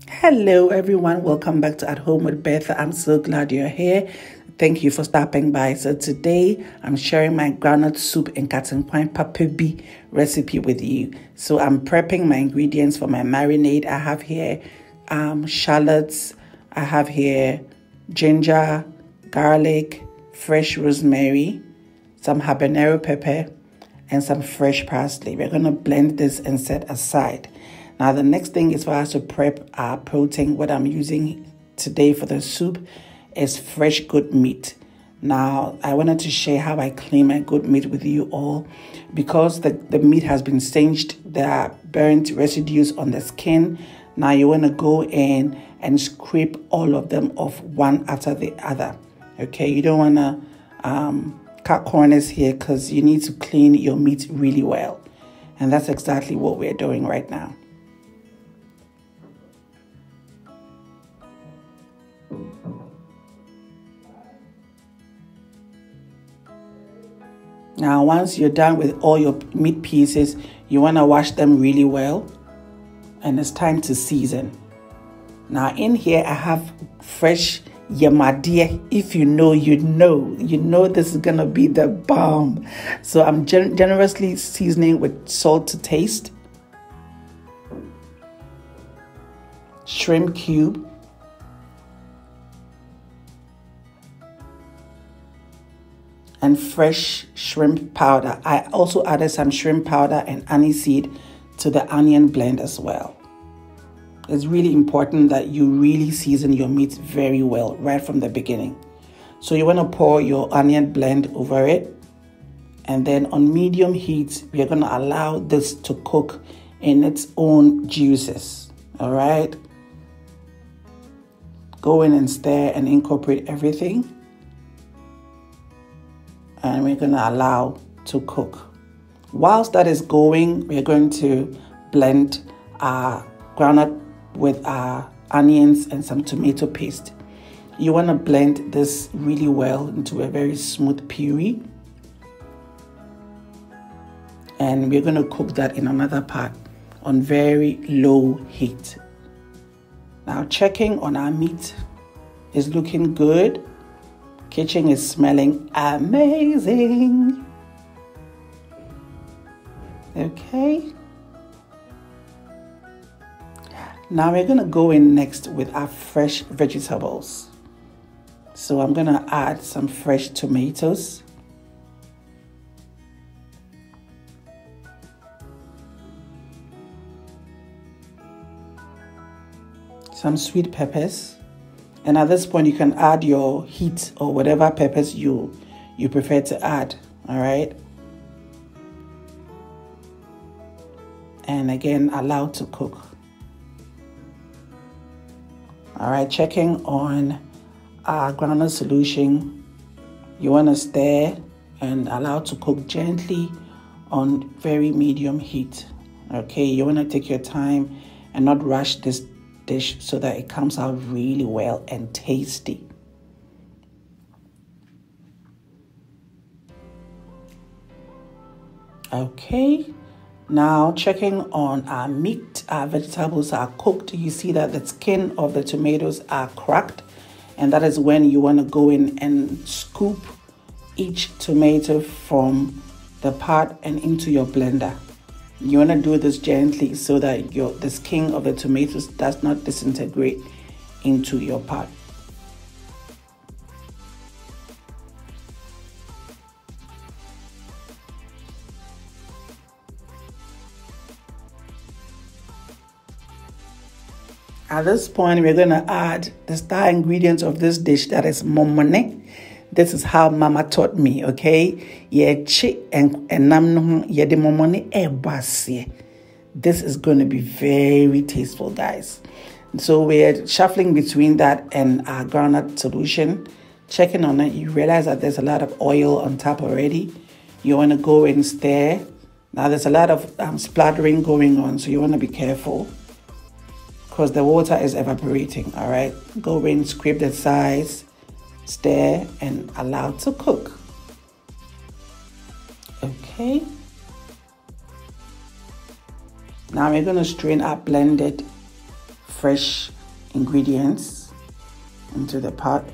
Hello, everyone. Welcome back to At Home with Beth. I'm so glad you're here. Thank you for stopping by. So today, I'm sharing my groundnut soup and Kpakposhito recipe with you. So I'm prepping my ingredients for my marinade. I have here shallots. I have here ginger, garlic, fresh rosemary, some habanero pepper, and some fresh parsley. We're going to blend this and set aside. Now, the next thing is for us to prep our protein. What I'm using today for the soup is fresh goat meat. Now, I wanted to share how I clean my goat meat with you all. Because the meat has been singed, there are burnt residues on the skin. Now, you want to go in and scrape all of them off one after the other. Okay, you don't want to cut corners here because you need to clean your meat really well. And that's exactly what we're doing right now. Now, once you're done with all your meat pieces, you want to wash them really well. And it's time to season. Now, in here, I have fresh yamadia. If you know, you know this is going to be the bomb. So I'm generously seasoning with salt to taste. Shrimp cube. And fresh shrimp powder. I also added some shrimp powder and aniseed to the onion blend as well. It's really important that you really season your meat very well right from the beginning. So you want to pour your onion blend over it. And then on medium heat, we're going to allow this to cook in its own juices. All right. Go in and stir and incorporate everything. And we're going to allow to cook. Whilst that is going, we're going to blend our groundnut with our onions and some tomato paste. You want to blend this really well into a very smooth puree. And we're going to cook that in another pot on very low heat. Now, checking on our meat is looking good. Kitchen is smelling amazing. Okay. Now we're going to go in next with our fresh vegetables. So I'm going to add some fresh tomatoes. Some sweet peppers. And at this point, you can add your heat or whatever peppers you prefer to add, all right? And again, allow to cook. All right, checking on our groundnut solution. You want to stir and allow to cook gently on very medium heat, okay? You want to take your time and not rush this dish so that it comes out really well and tasty. Okay, now checking on our meat. Our vegetables are cooked. You see that the skin of the tomatoes are cracked, and that is when you want to go in and scoop each tomato from the pot and into your blender. You want to do this gently so that the skin of the tomatoes does not disintegrate into your pot. At this point, we're going to add the star ingredient of this dish, that is momone. This is how Mama taught me, okay? This is going to be very tasteful, guys. So we're shuffling between that and our groundnut solution. Checking on it, you realize that there's a lot of oil on top already. You want to go and stir. Now there's a lot of splattering going on, so you want to be careful because the water is evaporating, all right? Go in, scrape the sides, stir, and allow to cook. Okay. Now we're going to strain our blended fresh ingredients into the pot.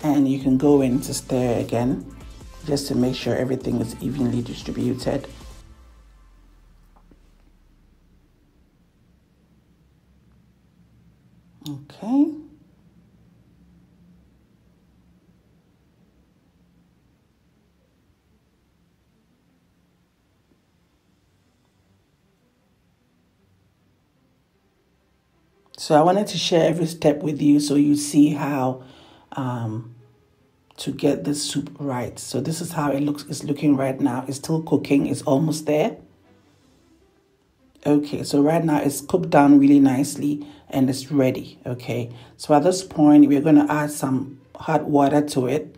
And you can go in to stir again, just to make sure everything is evenly distributed. Okay. So I wanted to share every step with you so you see how to get the soup right. So this is how it looks. It's looking right now. It's still cooking. It's almost there. Okay, so right now it's cooked down really nicely and it's ready. Okay, so at this point we're going to add some hot water to it.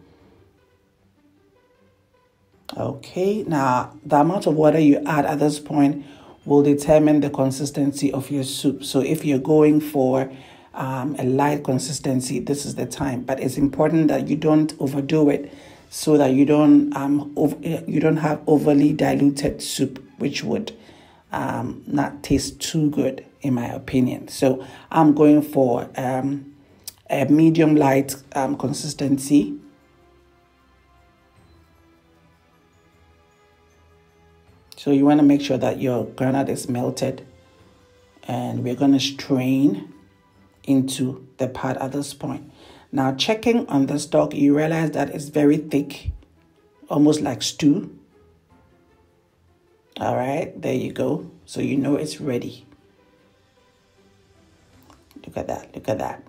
Okay, now the amount of water you add at this point will determine the consistency of your soup. So if you're going for a light consistency, this is the time. But it's important that you don't overdo it, so that you don't have overly diluted soup, which would not taste too good, in my opinion. So I'm going for a medium light consistency. So you want to make sure that your groundnut is melted, and we're going to strain into the pot at this point. Now, checking on the stock, you realize that it's very thick, almost like stew. All right, there you go. So you know it's ready. Look at that, look at that.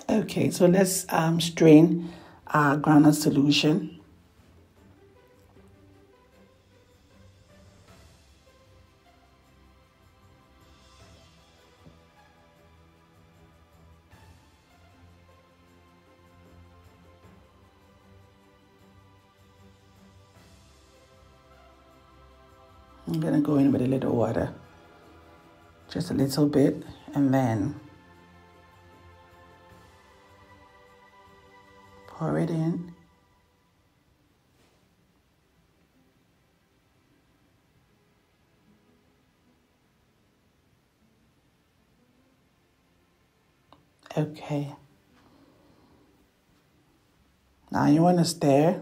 Okay, so let's strain our groundnut solution. I'm going to go in with a little water, just a little bit, and then pour it in. Okay. Now you want to stir.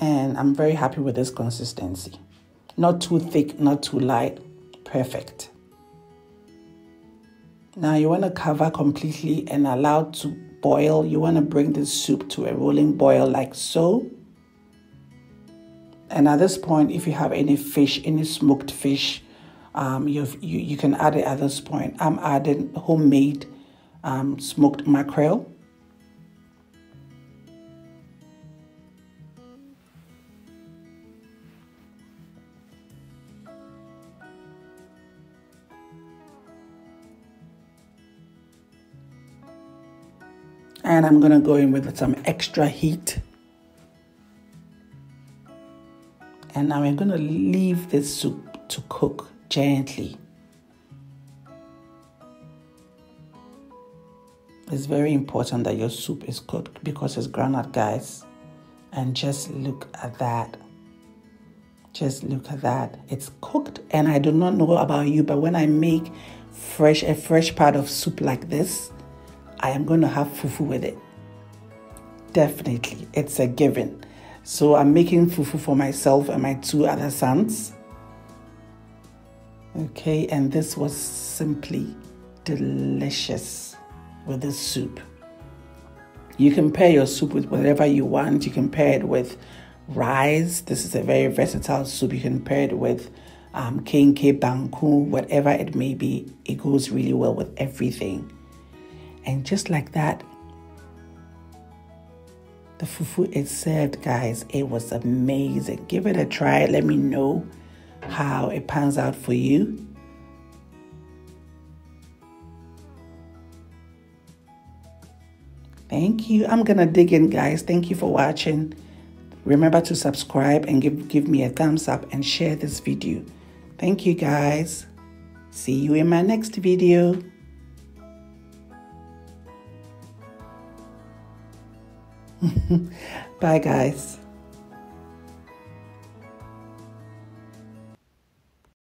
And I'm very happy with this consistency. Not too thick, not too light. Perfect. Now you want to cover completely and allow it to boil. You want to bring this soup to a rolling boil like so. And at this point, if you have any fish, any smoked fish, you can add it at this point. I'm adding homemade smoked mackerel. And I'm going to go in with some extra heat. And now we're going to leave this soup to cook gently. It's very important that your soup is cooked because it's groundnut, guys. And just look at that. Just look at that. It's cooked. And I do not know about you, but when I make a fresh pot of soup like this, I am going to have fufu with it. Definitely. It's a given. So I'm making fufu for myself and my two other sons. Okay, and this was simply delicious with this soup. You can pair your soup with whatever you want. You can pair it with rice. This is a very versatile soup. You can pair it with kenke, banku, whatever it may be. It goes really well with everything. And just like that, the fufu is served, guys. It was amazing. Give it a try. Let me know how it pans out for you. Thank you. I'm going to dig in, guys. Thank you for watching. Remember to subscribe and give me a thumbs up and share this video. Thank you, guys. See you in my next video. Bye guys.